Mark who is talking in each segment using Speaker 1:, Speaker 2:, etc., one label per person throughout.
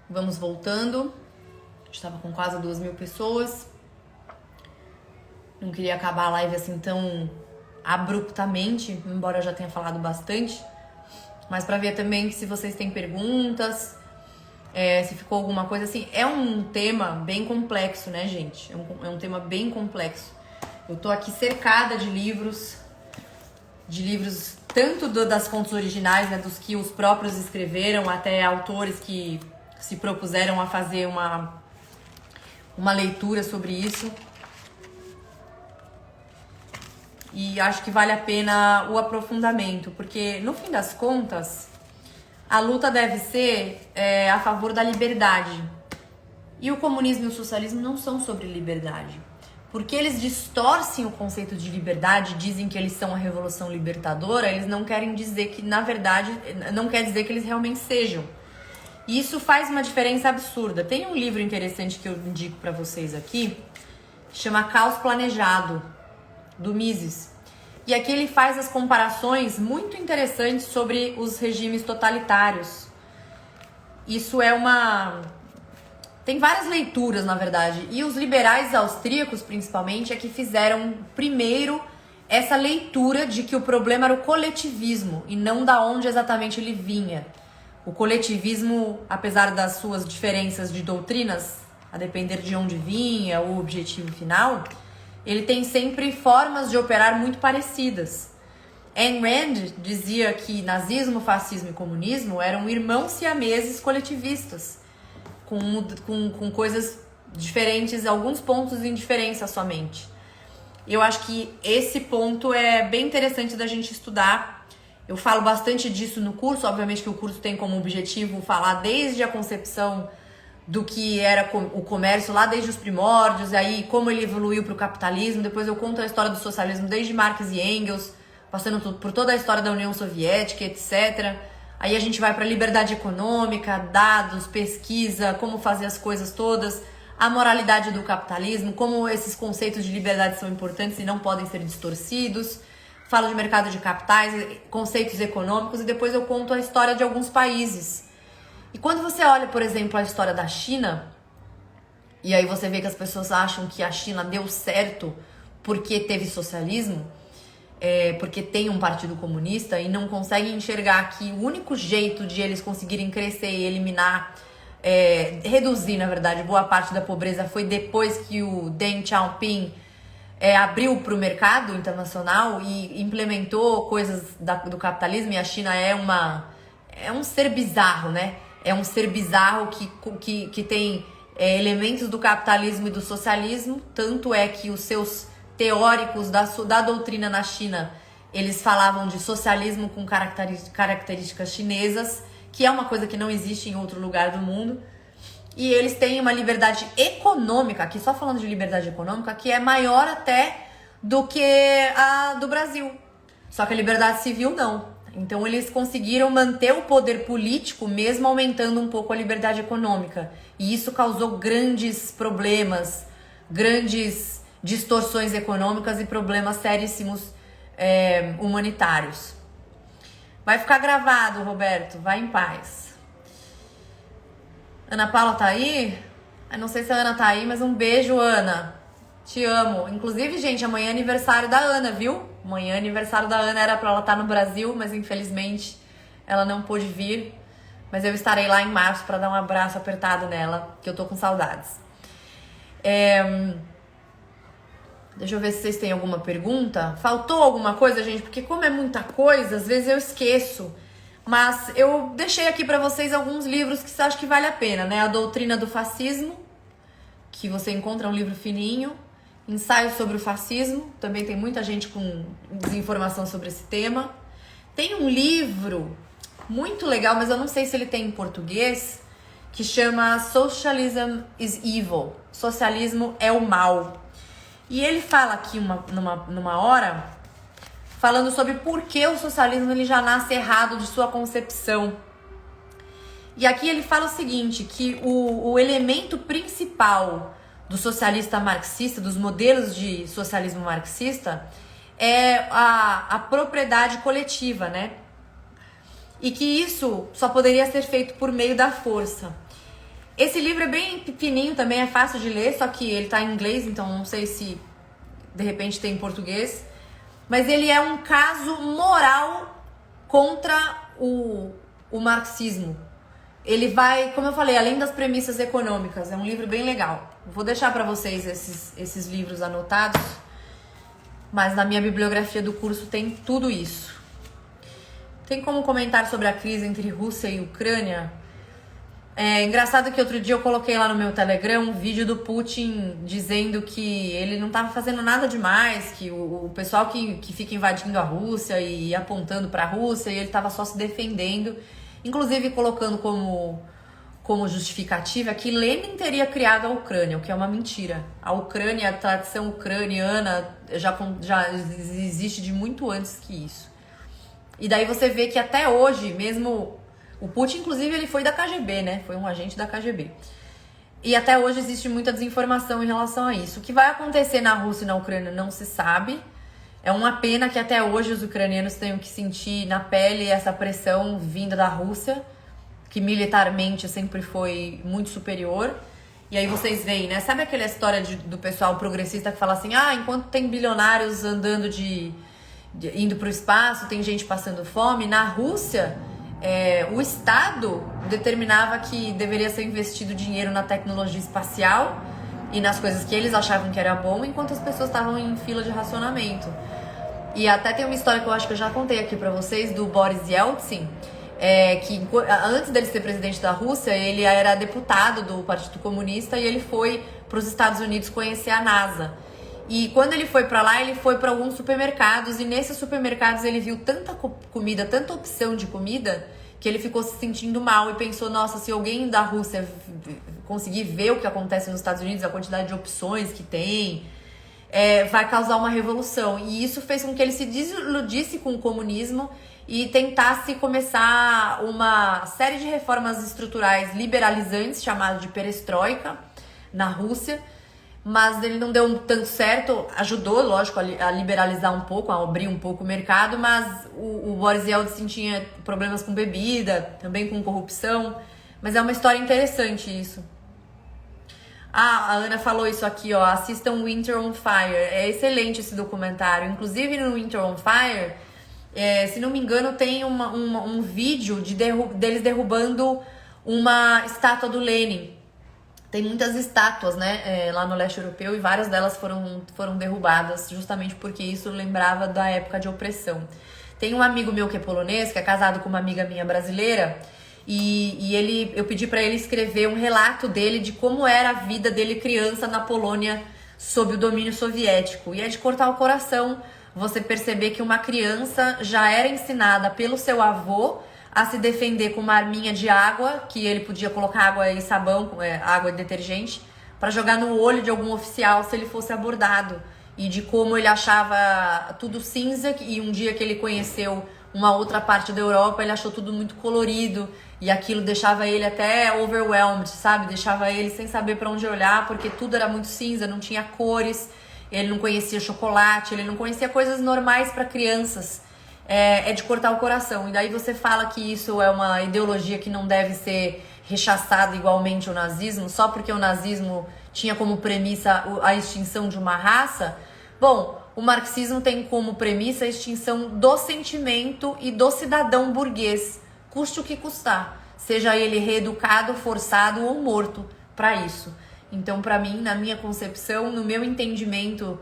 Speaker 1: Vamos voltando. Estava com quase 2.000 pessoas. Não queria acabar a live assim tão abruptamente, embora eu já tenha falado bastante. Mas para ver também que se vocês têm perguntas, se ficou alguma coisa assim. É um tema bem complexo, né, gente? É um tema bem complexo. Eu tô aqui cercada de livros tanto das fontes originais, né, dos que os próprios escreveram, até autores que se propuseram a fazer uma leitura sobre isso. E acho que vale a pena o aprofundamento, porque no fim das contas, a luta deve ser a favor da liberdade. E o comunismo e o socialismo não são sobre liberdade. Porque eles distorcem o conceito de liberdade, dizem que eles são a revolução libertadora, eles não querem dizer que, na verdade, não quer dizer que eles realmente sejam. E isso faz uma diferença absurda. Tem um livro interessante que eu indico para vocês aqui, que chama Caos Planejado, do Mises. E aqui ele faz as comparações muito interessantes sobre os regimes totalitários. Isso tem várias leituras, na verdade. E os liberais austríacos, principalmente, é que fizeram primeiro essa leitura de que o problema era o coletivismo e não da onde exatamente ele vinha. O coletivismo, apesar das suas diferenças de doutrinas, a depender de onde vinha, o objetivo final, ele tem sempre formas de operar muito parecidas. Ayn Rand dizia que nazismo, fascismo e comunismo eram irmãos siameses coletivistas, com coisas diferentes, alguns pontos em diferença somente. Eu acho que esse ponto é bem interessante da gente estudar. Eu falo bastante disso no curso, obviamente que o curso tem como objetivo falar desde a concepção do que era o comércio lá desde os primórdios, e aí como ele evoluiu para o capitalismo. Depois eu conto a história do socialismo desde Marx e Engels, passando por toda a história da União Soviética, etc. Aí a gente vai para liberdade econômica, dados, pesquisa, como fazer as coisas todas, a moralidade do capitalismo, como esses conceitos de liberdade são importantes e não podem ser distorcidos. Falo de mercado de capitais, conceitos econômicos, e depois eu conto a história de alguns países. E quando você olha, por exemplo, a história da China, e aí você vê que as pessoas acham que a China deu certo porque teve socialismo, porque tem um partido comunista, e não conseguem enxergar que o único jeito de eles conseguirem crescer e eliminar, reduzir, na verdade, boa parte da pobreza foi depois que o Deng Xiaoping abriu para o mercado internacional e implementou coisas do capitalismo. E a China é um ser bizarro, né? É um ser bizarro que tem elementos do capitalismo e do socialismo. Tanto é que os seus teóricos da doutrina na China, eles falavam de socialismo com características chinesas, que é uma coisa que não existe em outro lugar do mundo. E eles têm uma liberdade econômica, aqui só falando de liberdade econômica, que é maior até do que a do Brasil. Só que a liberdade civil não. Então eles conseguiram manter o poder político mesmo aumentando um pouco a liberdade econômica. E isso causou grandes problemas, grandes distorções econômicas e problemas seríssimos humanitários. Vai ficar gravado, Roberto. Vai em paz. Ana Paula tá aí? Eu não sei se a Ana tá aí, mas um beijo, Ana. Te amo. Inclusive, gente, amanhã é aniversário da Ana, viu? Amanhã é aniversário da Ana, era pra ela estar no Brasil, mas infelizmente ela não pôde vir. Mas eu estarei lá em março pra dar um abraço apertado nela, que eu tô com saudades. Deixa eu ver se vocês têm alguma pergunta. Faltou alguma coisa, gente? Porque como é muita coisa, às vezes eu esqueço. Mas eu deixei aqui pra vocês alguns livros que você acha que vale a pena, né? A Doutrina do Fascismo, que você encontra um livro fininho. Ensaio sobre o Fascismo, também tem muita gente com desinformação sobre esse tema. Tem um livro muito legal, mas eu não sei se ele tem em português, que chama Socialism is Evil. Socialismo é o mal. E ele fala aqui numa hora, falando sobre por que o socialismo ele já nasce errado de sua concepção. E aqui ele fala o seguinte, que o elemento principal do socialista marxista, dos modelos de socialismo marxista, é a propriedade coletiva, né? E que isso só poderia ser feito por meio da força. Esse livro é bem pequenininho também, é fácil de ler, só que ele tá em inglês, então não sei se de repente tem em português. Mas ele é um caso moral contra o marxismo. Ele vai, como eu falei, além das premissas econômicas. É um livro bem legal. Vou deixar para vocês esses livros anotados. Mas na minha bibliografia do curso tem tudo isso. Tem como comentar sobre a crise entre Rússia e Ucrânia? É engraçado que outro dia eu coloquei lá no meu Telegram um vídeo do Putin dizendo que ele não estava fazendo nada demais, que o pessoal que fica invadindo a Rússia e apontando para a Rússia, e ele estava só se defendendo, inclusive colocando como justificativa que Lenin teria criado a Ucrânia, o que é uma mentira. A Ucrânia, a tradição ucraniana já existe de muito antes que isso. E daí você vê que até hoje, mesmo... O Putin, inclusive, ele foi da KGB, né? Foi um agente da KGB. E até hoje existe muita desinformação em relação a isso. O que vai acontecer na Rússia e na Ucrânia não se sabe. É uma pena que até hoje os ucranianos tenham que sentir na pele essa pressão vinda da Rússia, que militarmente sempre foi muito superior. E aí vocês veem, né? Sabe aquela história do pessoal progressista que fala assim, enquanto tem bilionários andando indo para o espaço, tem gente passando fome, na Rússia... o Estado determinava que deveria ser investido dinheiro na tecnologia espacial e nas coisas que eles achavam que era bom, enquanto as pessoas estavam em fila de racionamento. E até tem uma história que eu acho que eu já contei aqui pra vocês, do Boris Yeltsin, que antes dele ser presidente da Rússia, ele era deputado do Partido Comunista e ele foi para os Estados Unidos conhecer a NASA. E quando ele foi pra lá, ele foi pra alguns supermercados, e nesses supermercados ele viu tanta comida, tanta opção de comida, que ele ficou se sentindo mal e pensou, nossa, se alguém da Rússia conseguir ver o que acontece nos Estados Unidos, a quantidade de opções que tem, vai causar uma revolução. E isso fez com que ele se desiludisse com o comunismo e tentasse começar uma série de reformas estruturais liberalizantes, chamado de perestroika, na Rússia. Mas ele não deu tanto certo, ajudou, lógico, a liberalizar um pouco, a abrir um pouco o mercado, mas o Boris Yeltsin tinha problemas com bebida, também com corrupção, mas é uma história interessante isso. A Ana falou isso aqui, ó, assistam Winter on Fire, é excelente esse documentário, inclusive no Winter on Fire, se não me engano, tem um vídeo deles derrubando uma estátua do Lenin. Tem muitas estátuas, né, lá no leste europeu, e várias delas foram derrubadas justamente porque isso lembrava da época de opressão. Tem um amigo meu que é polonês, que é casado com uma amiga minha brasileira, e eu pedi para ele escrever um relato dele de como era a vida dele criança na Polônia sob o domínio soviético. E é de cortar o coração você perceber que uma criança já era ensinada pelo seu avô a se defender com uma arminha de água, que ele podia colocar água e sabão, água e detergente, para jogar no olho de algum oficial se ele fosse abordado. E de como ele achava tudo cinza, e um dia que ele conheceu uma outra parte da Europa, ele achou tudo muito colorido, e aquilo deixava ele até overwhelmed, sabe? Deixava ele sem saber para onde olhar, porque tudo era muito cinza, não tinha cores, ele não conhecia chocolate, ele não conhecia coisas normais para crianças. É de cortar o coração. E daí você fala que isso é uma ideologia que não deve ser rechaçada igualmente ao nazismo, só porque o nazismo tinha como premissa a extinção de uma raça. Bom, o marxismo tem como premissa a extinção do sentimento e do cidadão burguês, custe o que custar, seja ele reeducado, forçado ou morto para isso. Então, para mim, na minha concepção, no meu entendimento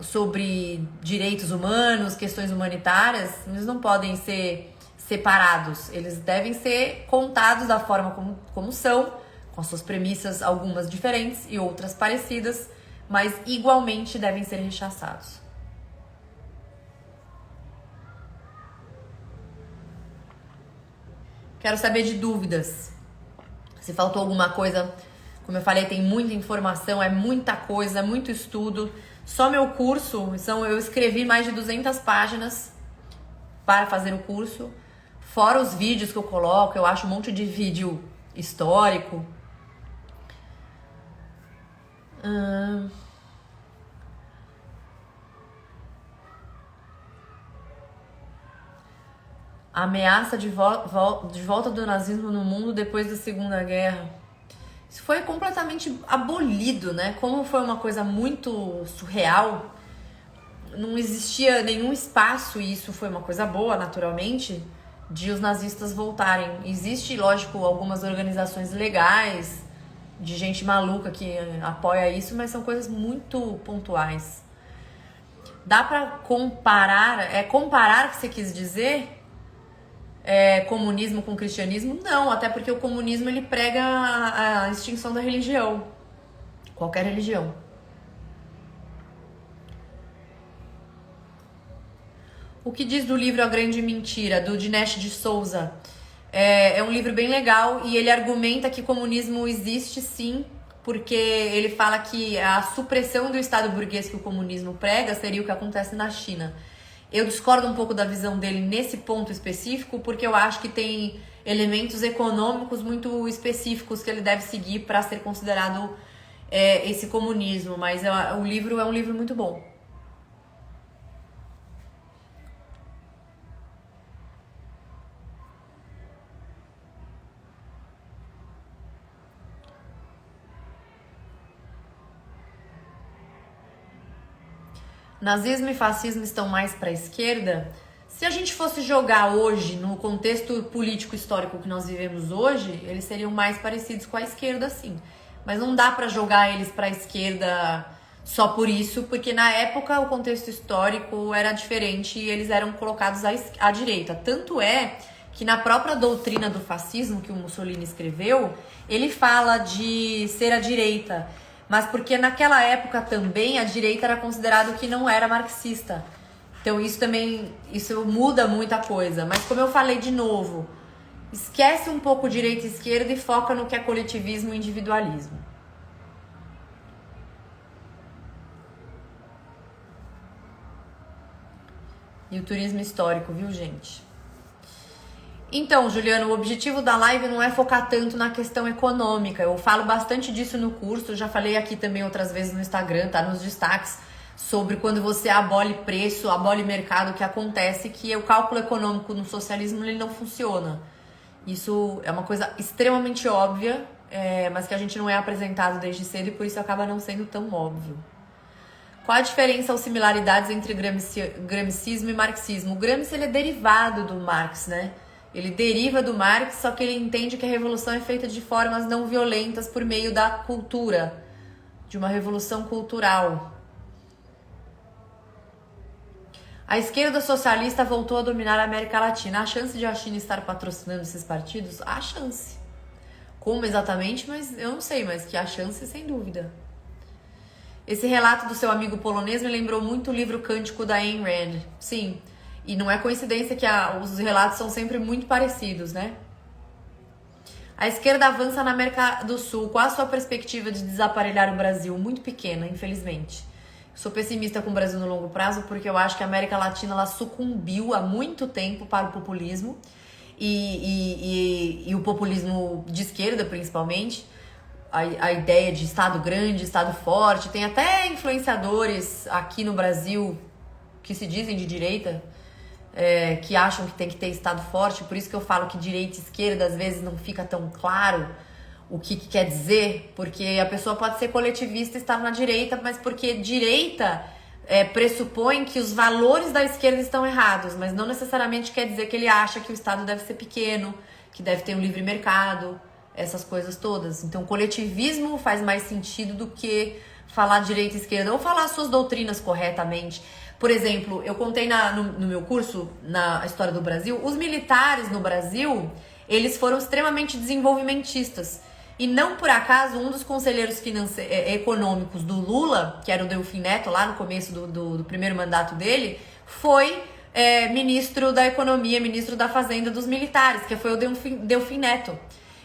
Speaker 1: sobre direitos humanos, questões humanitárias, eles não podem ser separados, eles devem ser contados da forma como são, com as suas premissas, algumas diferentes e outras parecidas, mas igualmente devem ser rechaçados. Quero saber de dúvidas. Se faltou alguma coisa, como eu falei, tem muita informação, é muita coisa, é muito estudo. Só meu curso, eu escrevi mais de 200 páginas para fazer o curso, fora os vídeos que eu coloco, eu acho um monte de vídeo histórico. A ameaça de volta do nazismo no mundo depois da Segunda Guerra. Isso foi completamente abolido, né? Como foi uma coisa muito surreal, não existia nenhum espaço, e isso foi uma coisa boa, naturalmente, de os nazistas voltarem. Existe, lógico, algumas organizações legais, de gente maluca que apoia isso, mas são coisas muito pontuais. Dá pra comparar, comparar que você quis dizer? Comunismo com cristianismo? Não, até porque o comunismo ele prega a extinção da religião, qualquer religião. O que diz do livro A Grande Mentira, do Dinesh de Souza? É um livro bem legal e ele argumenta que comunismo existe sim, porque ele fala que a supressão do Estado burguês que o comunismo prega seria o que acontece na China. Eu discordo um pouco da visão dele nesse ponto específico, porque eu acho que tem elementos econômicos muito específicos que ele deve seguir para ser considerado esse comunismo, mas o livro é um livro muito bom. Nazismo e fascismo estão mais para a esquerda? Se a gente fosse jogar hoje, no contexto político histórico que nós vivemos hoje, eles seriam mais parecidos com a esquerda, sim. Mas não dá para jogar eles para a esquerda só por isso, porque na época o contexto histórico era diferente e eles eram colocados à direita. Tanto é que na própria doutrina do fascismo que o Mussolini escreveu, ele fala de ser à direita. Mas porque naquela época também a direita era considerado que não era marxista. Então isso muda muita coisa. Mas como eu falei de novo, esquece um pouco direita e esquerda e foca no que é coletivismo e individualismo. E o turismo histórico, viu, gente? Então, Juliano, o objetivo da live não é focar tanto na questão econômica. Eu falo bastante disso no curso, eu já falei aqui também outras vezes no Instagram, tá nos destaques, sobre quando você abole preço, abole mercado, o que acontece, que o cálculo econômico no socialismo ele não funciona. Isso é uma coisa extremamente óbvia, mas que a gente não é apresentado desde cedo e por isso acaba não sendo tão óbvio. Qual a diferença ou similaridades entre gramscismo e marxismo? O Gramsci ele é derivado do Marx, né? Ele deriva do Marx, só que ele entende que a revolução é feita de formas não violentas por meio da cultura, de uma revolução cultural. A esquerda socialista voltou a dominar a América Latina. Há chance de a China estar patrocinando esses partidos? Há chance. Como exatamente, mas eu não sei, mas que há chance sem dúvida. Esse relato do seu amigo polonês me lembrou muito o livro Cântico da Ayn Rand. Sim. E não é coincidência que os relatos são sempre muito parecidos, né? A esquerda avança na América do Sul. Qual a sua perspectiva de desaparelhar o Brasil? Muito pequena, infelizmente. Sou pessimista com o Brasil no longo prazo porque eu acho que a América Latina ela sucumbiu há muito tempo para o populismo e o populismo de esquerda, principalmente. A ideia de Estado grande, Estado forte. Tem até influenciadores aqui no Brasil que se dizem de direita, que acham que tem que ter Estado forte, por isso que eu falo que direita e esquerda às vezes não fica tão claro o que quer dizer, porque a pessoa pode ser coletivista e estar na direita, mas porque direita pressupõe que os valores da esquerda estão errados, mas não necessariamente quer dizer que ele acha que o Estado deve ser pequeno, que deve ter um livre mercado, essas coisas todas. Então coletivismo faz mais sentido do que falar direita e esquerda, ou falar suas doutrinas corretamente. Por exemplo, eu contei no meu curso, na História do Brasil, os militares no Brasil, eles foram extremamente desenvolvimentistas. E não por acaso, um dos conselheiros econômicos do Lula, que era o Delfim Neto, lá no começo do primeiro mandato dele, foi ministro da Economia, ministro da Fazenda dos militares, que foi o Delfim Neto.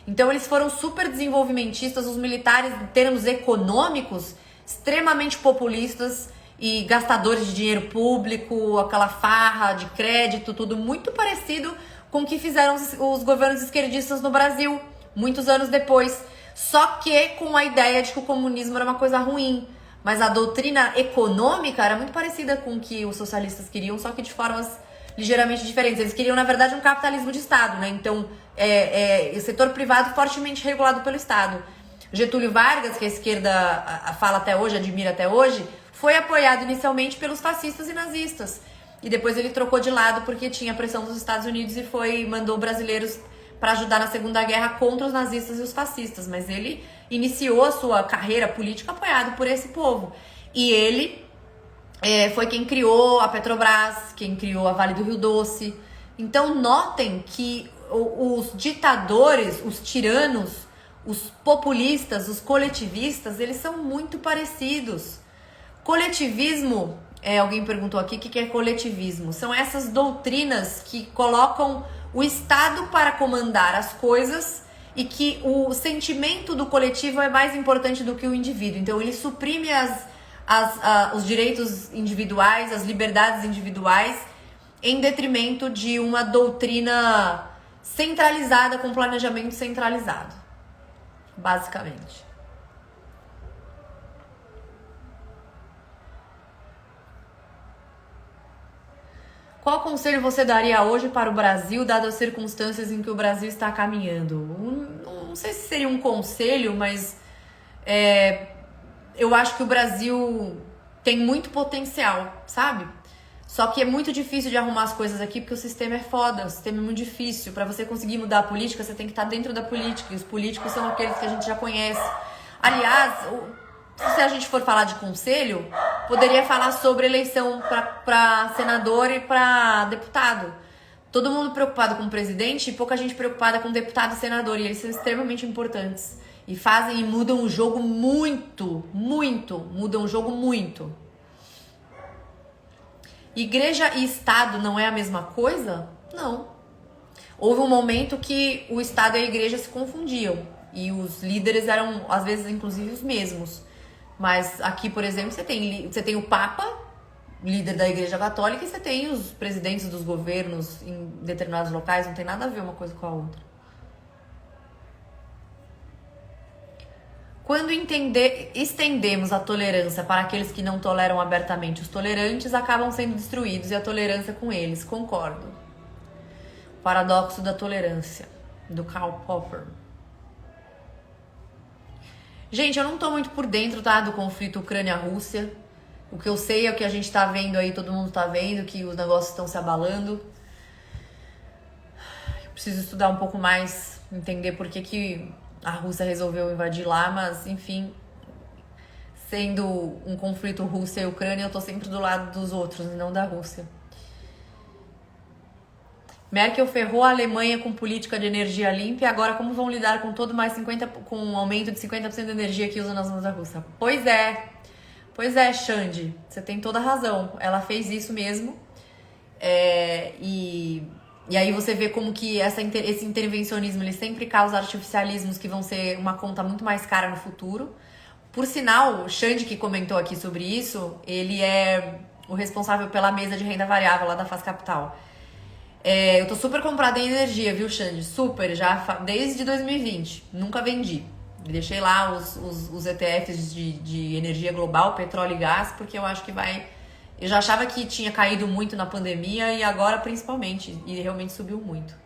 Speaker 1: Então eles foram super desenvolvimentistas, os militares, em termos econômicos, extremamente populistas, e gastadores de dinheiro público, aquela farra de crédito, tudo muito parecido com o que fizeram os governos esquerdistas no Brasil, muitos anos depois. Só que com a ideia de que o comunismo era uma coisa ruim. Mas a doutrina econômica era muito parecida com o que os socialistas queriam, só que de formas ligeiramente diferentes. Eles queriam, na verdade, um capitalismo de Estado, né? Então, o setor privado fortemente regulado pelo Estado. Getúlio Vargas, que a esquerda fala até hoje, admira até hoje, foi apoiado inicialmente pelos fascistas e nazistas. E depois ele trocou de lado porque tinha pressão dos Estados Unidos e mandou brasileiros para ajudar na Segunda Guerra contra os nazistas e os fascistas. Mas ele iniciou a sua carreira política apoiado por esse povo. E ele foi quem criou a Petrobras, quem criou a Vale do Rio Doce. Então notem que os ditadores, os tiranos, os populistas, os coletivistas, eles são muito parecidos. Coletivismo, alguém perguntou aqui o que é coletivismo. São essas doutrinas que colocam o Estado para comandar as coisas e que o sentimento do coletivo é mais importante do que o indivíduo. Então ele suprime os direitos individuais, as liberdades individuais, em detrimento de uma doutrina centralizada, com planejamento centralizado, basicamente. Qual conselho você daria hoje para o Brasil, dado as circunstâncias em que o Brasil está caminhando? Não sei se seria um conselho, mas eu acho que o Brasil tem muito potencial, sabe? Só que é muito difícil de arrumar as coisas aqui porque o sistema é foda, o sistema é muito difícil. Para você conseguir mudar a política, você tem que estar dentro da política. E os políticos são aqueles que a gente já conhece. Aliás, se a gente for falar de conselho, poderia falar sobre eleição para senador e para deputado. Todo mundo preocupado com o presidente e pouca gente preocupada com deputado e senador. E eles são extremamente importantes. E fazem e mudam o jogo muito, muito. Mudam o jogo muito. Igreja e Estado não é a mesma coisa? Não. Houve um momento que o Estado e a igreja se confundiam. E os líderes eram, às vezes, inclusive os mesmos. Mas aqui, por exemplo, você tem o Papa, líder da Igreja Católica, e você tem os presidentes dos governos em determinados locais. Não tem nada a ver uma coisa com a outra. Quando estendemos a tolerância para aqueles que não toleram abertamente os tolerantes, acabam sendo destruídos e a tolerância com eles. Concordo. Paradoxo da tolerância, do Karl Popper. Gente, eu não tô muito por dentro, tá, do conflito Ucrânia-Rússia. O que eu sei é o que a gente tá vendo aí, todo mundo tá vendo, que os negócios estão se abalando. Eu preciso estudar um pouco mais, entender por que a Rússia resolveu invadir lá, mas, enfim, sendo um conflito Rússia e Ucrânia, eu tô sempre do lado dos outros, não da Rússia. Merkel ferrou a Alemanha com política de energia limpa e agora como vão lidar com com um aumento de 50% da energia que usa nas mãos da Rússia? Pois é, Xande, você tem toda a razão. Ela fez isso mesmo. E aí você vê como que esse intervencionismo ele sempre causa artificialismos que vão ser uma conta muito mais cara no futuro. Por sinal, o Xande que comentou aqui sobre isso, ele é o responsável pela mesa de renda variável lá da Faz Capital. Eu tô super comprada em energia, viu, Xande? Super, já desde 2020. Nunca vendi. Deixei lá os ETFs de energia global, petróleo e gás, porque eu acho que vai... Eu já achava que tinha caído muito na pandemia e agora principalmente. E realmente subiu muito.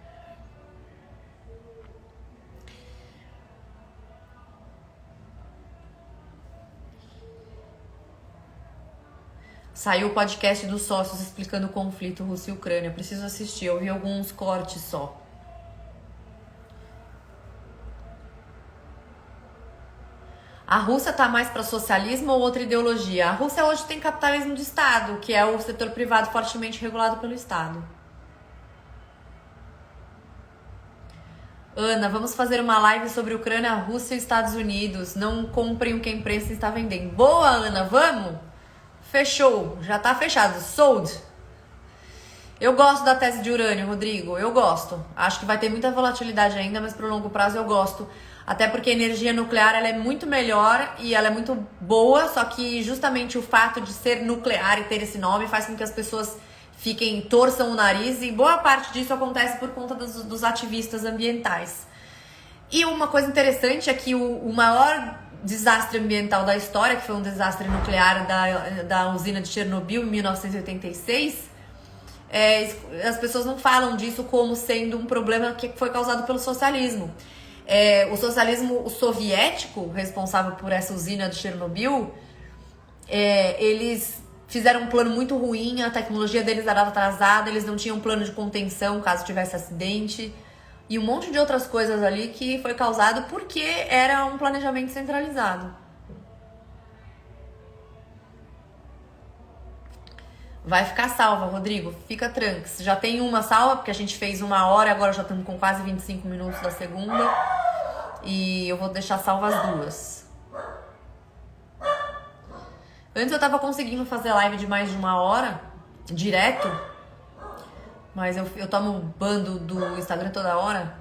Speaker 1: Saiu o podcast dos sócios explicando o conflito Rússia e Ucrânia. Preciso assistir, eu vi alguns cortes só. A Rússia tá mais para socialismo ou outra ideologia? A Rússia hoje tem capitalismo de Estado, que é o setor privado fortemente regulado pelo Estado. Ana, vamos fazer uma live sobre Ucrânia, Rússia e Estados Unidos. Não comprem o que a imprensa está vendendo. Boa, Ana, vamos? Fechou, já tá fechado. Sold. Eu gosto da tese de urânio, Rodrigo. Eu gosto. Acho que vai ter muita volatilidade ainda, mas pro longo prazo eu gosto. Até porque a energia nuclear ela é muito melhor e ela é muito boa, só que justamente o fato de ser nuclear e ter esse nome faz com que as pessoas torçam o nariz, e boa parte disso acontece por conta dos ativistas ambientais. E uma coisa interessante é que o maior desastre ambiental da história, que foi um desastre nuclear da usina de Chernobyl em 1986, as pessoas não falam disso como sendo um problema que foi causado pelo socialismo. O socialismo soviético, responsável por essa usina de Chernobyl, eles fizeram um plano muito ruim, a tecnologia deles era atrasada, eles não tinham plano de contenção caso tivesse acidente, e um monte de outras coisas ali que foi causado porque era um planejamento centralizado. Vai ficar salva, Rodrigo, fica tranquilo. Já tem uma salva, porque a gente fez 1 hora, agora já estamos com quase 25 minutos da segunda, e eu vou deixar salva as 2. Antes eu tava conseguindo fazer live de mais de 1 hora, direto, mas eu tomo bando do Instagram toda hora.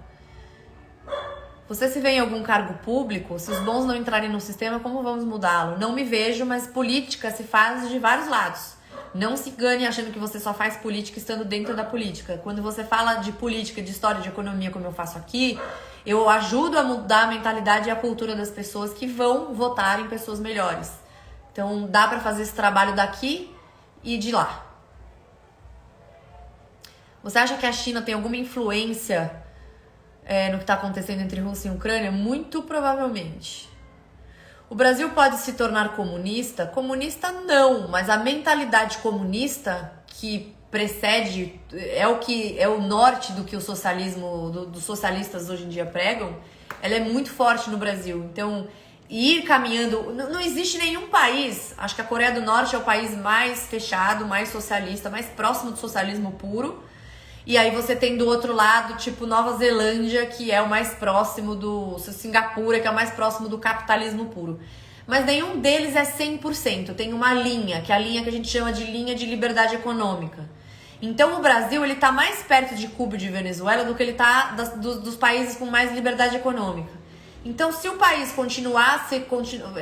Speaker 1: Você se vê em algum cargo público, se os bons não entrarem no sistema, como vamos mudá-lo? Não me vejo, mas política se faz de vários lados. Não se engane achando que você só faz política estando dentro da política. Quando você fala de política, de história, de economia, como eu faço aqui, eu ajudo a mudar a mentalidade e a cultura das pessoas que vão votar em pessoas melhores. Então, dá pra fazer esse trabalho daqui e de lá. Você acha que a China tem alguma influência no que está acontecendo entre Rússia e Ucrânia? Muito provavelmente. O Brasil pode se tornar comunista? Comunista não, mas a mentalidade comunista que precede, é o norte do que o socialismo, dos socialistas hoje em dia pregam, ela é muito forte no Brasil. Então, ir caminhando, não existe nenhum país, acho que a Coreia do Norte é o país mais fechado, mais socialista, mais próximo do socialismo puro. E aí você tem do outro lado, tipo Nova Zelândia, que é o mais próximo do Singapura, que é o mais próximo do capitalismo puro. Mas nenhum deles é 100%. Tem uma linha, que é a linha que a gente chama de linha de liberdade econômica. Então o Brasil, ele tá mais perto de Cuba e de Venezuela do que ele tá dos países com mais liberdade econômica. Então se o país continuar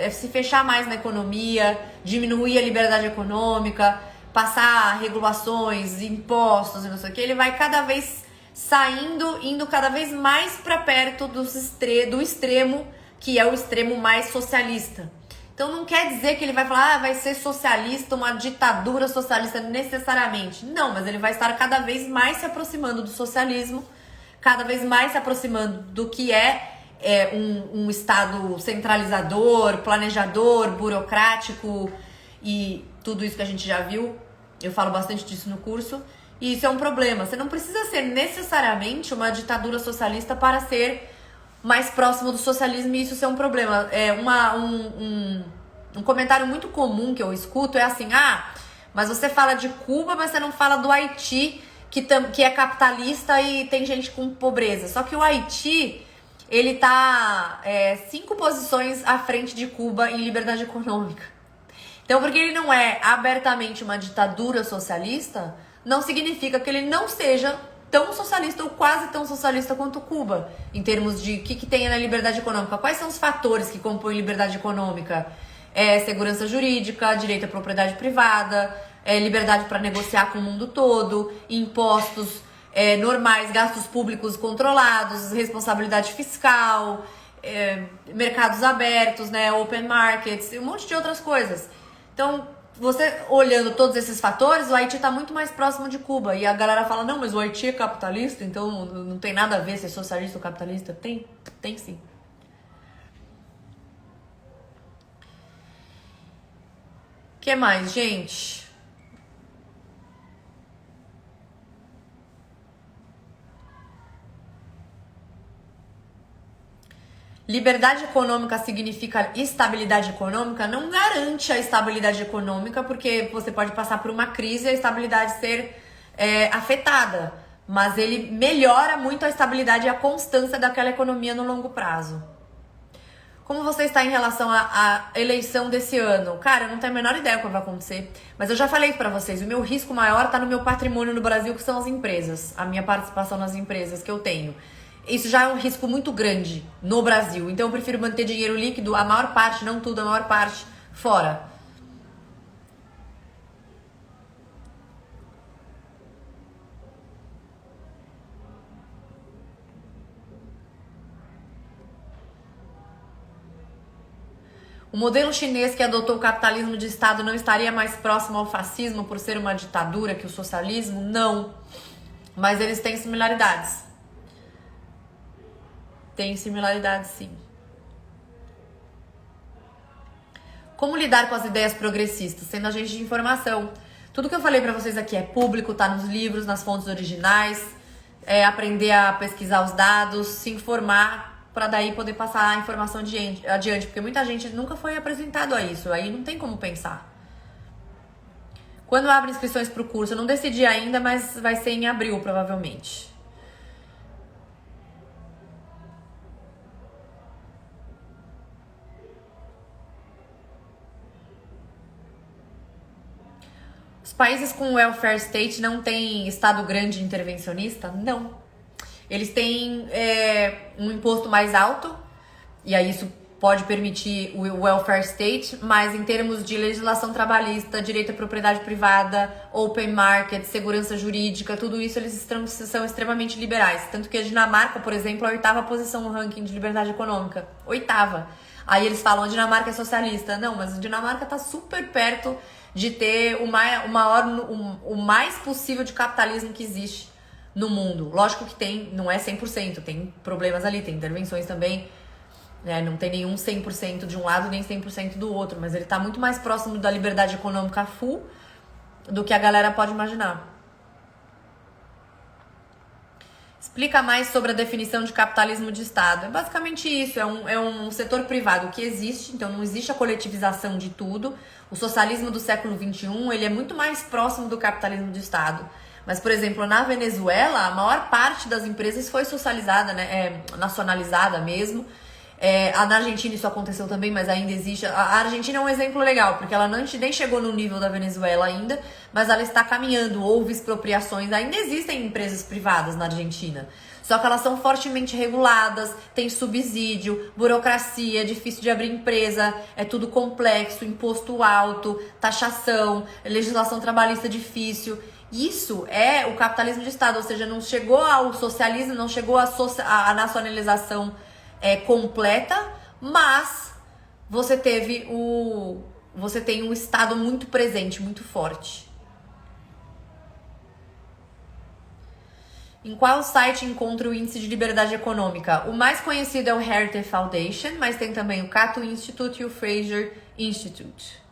Speaker 1: a se fechar mais na economia, diminuir a liberdade econômica, passar regulações, impostos e não sei o que, ele vai cada vez indo cada vez mais para perto do extremo, que é o extremo mais socialista. Então não quer dizer que ele vai falar, vai ser socialista, uma ditadura socialista necessariamente. Não, mas ele vai estar cada vez mais se aproximando do socialismo, cada vez mais se aproximando do que um Estado centralizador, planejador, burocrático e tudo isso que a gente já viu. Eu falo bastante disso no curso. E isso é um problema. Você não precisa ser necessariamente uma ditadura socialista para ser mais próximo do socialismo, e isso ser um problema. Um comentário muito comum que eu escuto é assim: mas você fala de Cuba, mas você não fala do Haiti, que é capitalista e tem gente com pobreza. Só que o Haiti, ele tá 5 posições à frente de Cuba em liberdade econômica. Então, porque ele não é abertamente uma ditadura socialista, não significa que ele não seja tão socialista ou quase tão socialista quanto Cuba, em termos de o que tem na liberdade econômica. Quais são os fatores que compõem liberdade econômica? Segurança jurídica, direito à propriedade privada, liberdade para negociar com o mundo todo, impostos normais, gastos públicos controlados, responsabilidade fiscal, mercados abertos, open markets, e um monte de outras coisas. Então, você olhando todos esses fatores, o Haiti está muito mais próximo de Cuba. E a galera fala, não, mas o Haiti é capitalista, então não tem nada a ver se é socialista ou capitalista. Tem sim. O que mais, gente? Liberdade econômica significa estabilidade econômica? Não garante a estabilidade econômica, porque você pode passar por uma crise e a estabilidade ser afetada. Mas ele melhora muito a estabilidade e a constância daquela economia no longo prazo. Como você está em relação à eleição desse ano? Cara, eu não tenho a menor ideia do que vai acontecer. Mas eu já falei pra vocês, o meu risco maior tá no meu patrimônio no Brasil, que são as empresas. A minha participação nas empresas que eu tenho. Isso já é um risco muito grande no Brasil. Então eu prefiro manter dinheiro líquido, a maior parte, não tudo, a maior parte, fora. O modelo chinês que adotou o capitalismo de Estado não estaria mais próximo ao fascismo por ser uma ditadura que o socialismo? Não. Mas eles têm similaridades. Tem similaridade, sim. Como lidar com as ideias progressistas? Sendo agente de informação. Tudo que eu falei pra vocês aqui é público, tá nos livros, nas fontes originais. É aprender a pesquisar os dados, se informar, pra daí poder passar a informação adiante. Porque muita gente nunca foi apresentado a isso, aí não tem como pensar. Quando abre inscrições pro curso? Eu não decidi ainda, mas vai ser em abril, provavelmente. Os países com welfare state não têm estado grande intervencionista? Não. Eles têm um imposto mais alto, e aí isso pode permitir o welfare state, mas em termos de legislação trabalhista, direito à propriedade privada, open market, segurança jurídica, tudo isso eles são extremamente liberais. Tanto que a Dinamarca, por exemplo, é a 8ª posição no ranking de liberdade econômica. 8ª. Aí eles falam, a Dinamarca é socialista. Não, mas a Dinamarca tá super perto de ter o mais possível de capitalismo que existe no mundo. Lógico que não é 100%, tem problemas ali, tem intervenções também, né? Não tem nenhum 100% de um lado nem 100% do outro, mas ele tá muito mais próximo da liberdade econômica full do que a galera pode imaginar. Explica mais sobre a definição de capitalismo de Estado. É basicamente isso, é um setor privado que existe, então não existe a coletivização de tudo. O socialismo do século XXI, ele é muito mais próximo do capitalismo de Estado. Mas, por exemplo, na Venezuela, a maior parte das empresas foi socializada, né? Nacionalizada mesmo. Na Argentina isso aconteceu também, mas ainda existe. A Argentina é um exemplo legal, porque ela nem chegou no nível da Venezuela ainda, mas ela está caminhando, houve expropriações, ainda existem empresas privadas na Argentina. Só que elas são fortemente reguladas, tem subsídio, burocracia, difícil de abrir empresa, é tudo complexo, imposto alto, taxação, legislação trabalhista difícil. Isso é o capitalismo de Estado, ou seja, não chegou ao socialismo, não chegou à nacionalização completa, mas você tem um Estado muito presente, muito forte. Em qual site encontra o índice de liberdade econômica? O mais conhecido é o Heritage Foundation, mas tem também o Cato Institute e o Fraser Institute.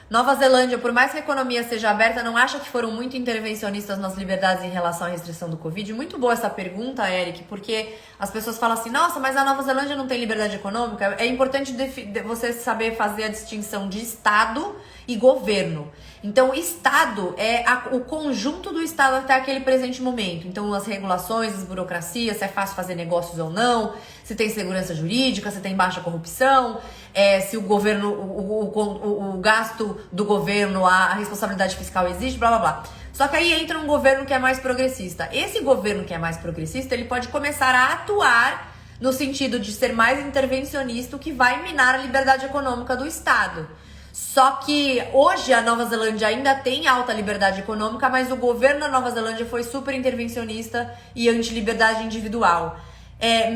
Speaker 1: Nova Zelândia, por mais que a economia seja aberta, não acha que foram muito intervencionistas nas liberdades em relação à restrição do Covid? Muito boa essa pergunta, Eric, porque as pessoas falam assim, nossa, mas a Nova Zelândia não tem liberdade econômica? É importante você saber fazer a distinção de Estado e governo. Então, Estado é o conjunto do Estado até aquele presente momento. Então, as regulações, as burocracias, se é fácil fazer negócios ou não, se tem segurança jurídica, se tem baixa corrupção, se o governo, o gasto do governo, a responsabilidade fiscal existe, blá blá blá. Só que aí entra um governo que é mais progressista. Esse governo que é mais progressista, ele pode começar a atuar no sentido de ser mais intervencionista, o que vai minar a liberdade econômica do Estado. Só que hoje a Nova Zelândia ainda tem alta liberdade econômica, mas o governo da Nova Zelândia foi super intervencionista e anti-liberdade individual.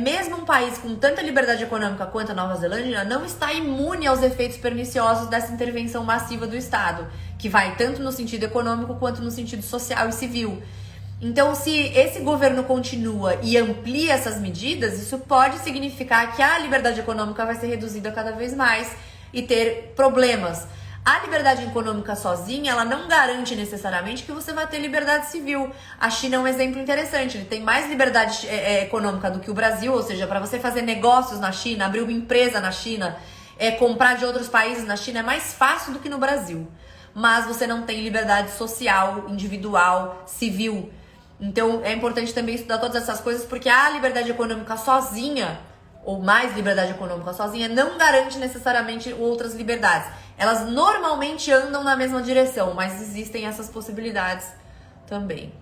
Speaker 1: Mesmo um país com tanta liberdade econômica quanto a Nova Zelândia não está imune aos efeitos perniciosos dessa intervenção massiva do Estado, que vai tanto no sentido econômico quanto no sentido social e civil. Então, se esse governo continua e amplia essas medidas, isso pode significar que a liberdade econômica vai ser reduzida cada vez mais e ter problemas. A liberdade econômica sozinha, ela não garante necessariamente que você vai ter liberdade civil. A China é um exemplo interessante, ele tem mais liberdade econômica do que o Brasil, ou seja, para você fazer negócios na China, abrir uma empresa na China, comprar de outros países na China é mais fácil do que no Brasil. Mas você não tem liberdade social, individual, civil. Então é importante também estudar todas essas coisas, porque a liberdade econômica sozinha, ou mais liberdade econômica sozinha, não garante necessariamente outras liberdades. Elas normalmente andam na mesma direção, mas existem essas possibilidades também.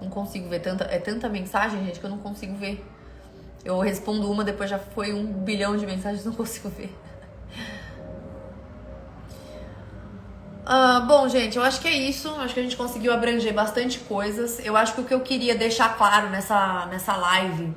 Speaker 1: Não consigo ver tanta mensagem, gente, que eu não consigo ver. Eu respondo uma, depois já foi 1 bilhão de mensagens, não consigo ver. Bom, Bom, gente, eu acho que é isso. Acho que a gente conseguiu abranger bastante coisas. Eu acho que o que eu queria deixar claro nessa live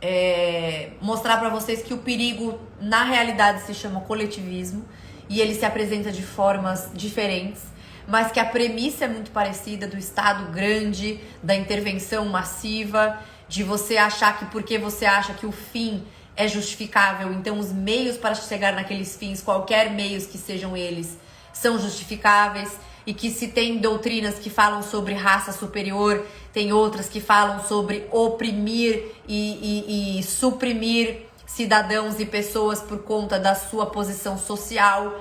Speaker 1: é mostrar pra vocês que o perigo, na realidade, se chama coletivismo. E ele se apresenta de formas diferentes, mas que a premissa é muito parecida, do Estado grande, da intervenção massiva, de você achar que porque você acha que o fim é justificável, então os meios para chegar naqueles fins, qualquer meios que sejam eles, são justificáveis, e que se tem doutrinas que falam sobre raça superior, tem outras que falam sobre oprimir e suprimir cidadãos e pessoas por conta da sua posição social,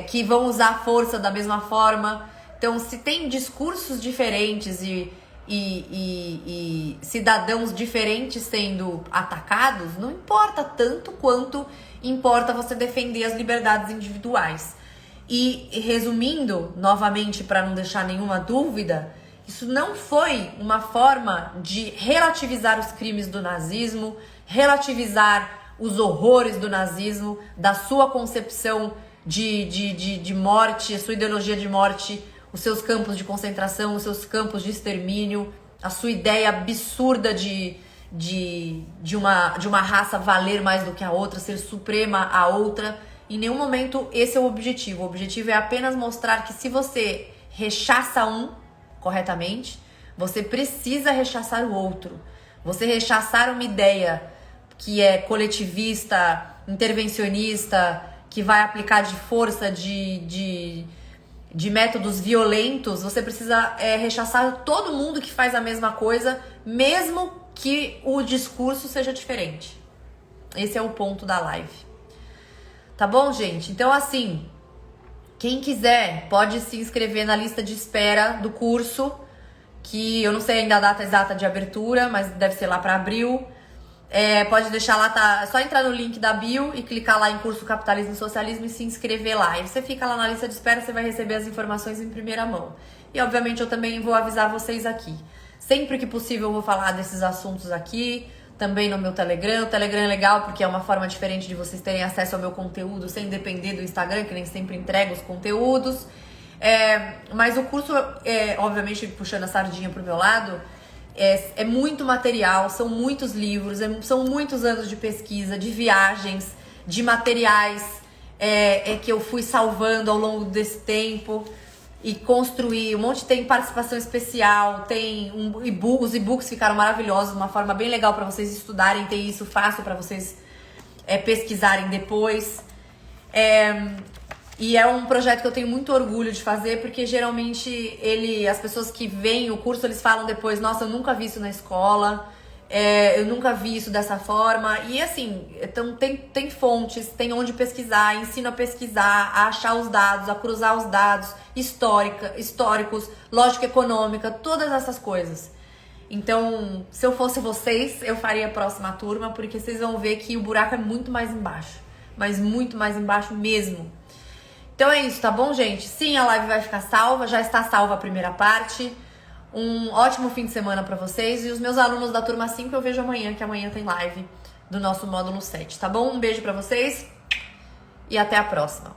Speaker 1: que vão usar a força da mesma forma. Então, se tem discursos diferentes e cidadãos diferentes sendo atacados, não importa tanto quanto importa você defender as liberdades individuais. E resumindo, novamente, para não deixar nenhuma dúvida, isso não foi uma forma de relativizar os crimes do nazismo, relativizar os horrores do nazismo, da sua concepção de morte, a sua ideologia de morte, os seus campos de concentração, os seus campos de extermínio, a sua ideia absurda de uma raça valer mais do que a outra, ser suprema a outra. Em nenhum momento esse é o objetivo. O objetivo é apenas mostrar que se você rechaça um corretamente, você precisa rechaçar o outro. Você rechaçar uma ideia que é coletivista, intervencionista, que vai aplicar de força, de métodos violentos, você precisa rechaçar todo mundo que faz a mesma coisa, mesmo que o discurso seja diferente. Esse é o ponto da live. Tá bom, gente? Então, assim, quem quiser pode se inscrever na lista de espera do curso, que eu não sei ainda a data exata de abertura, mas deve ser lá para abril. Pode deixar lá, tá? É só entrar no link da bio e clicar lá em curso Capitalismo e Socialismo e se inscrever lá. E você fica lá na lista de espera, você vai receber as informações em primeira mão. E obviamente eu também vou avisar vocês aqui. Sempre que possível eu vou falar desses assuntos aqui, também no meu Telegram. O Telegram é legal porque é uma forma diferente de vocês terem acesso ao meu conteúdo sem depender do Instagram, que nem sempre entrega os conteúdos. Mas o curso, obviamente puxando a sardinha pro meu lado, é muito material, são muitos livros, são muitos anos de pesquisa, de viagens, de materiais que eu fui salvando ao longo desse tempo e construí. Um monte, tem participação especial, tem os e-books ficaram maravilhosos, uma forma bem legal para vocês estudarem, tem isso fácil para vocês pesquisarem depois. E é um projeto que eu tenho muito orgulho de fazer, porque geralmente as pessoas que veem o curso, eles falam depois, nossa, eu nunca vi isso na escola, eu nunca vi isso dessa forma. E assim, então tem fontes, tem onde pesquisar, ensino a pesquisar, a achar os dados, a cruzar os dados históricos, lógica econômica, todas essas coisas. Então, se eu fosse vocês, eu faria a próxima turma, porque vocês vão ver que o buraco é muito mais embaixo, mas muito mais embaixo mesmo. Então é isso, tá bom, gente? Sim, a live vai ficar salva, já está salva a primeira parte. Um ótimo fim de semana pra vocês. E os meus alunos da turma 5 eu vejo amanhã, que amanhã tem live do nosso módulo 7, tá bom? Um beijo pra vocês e até a próxima.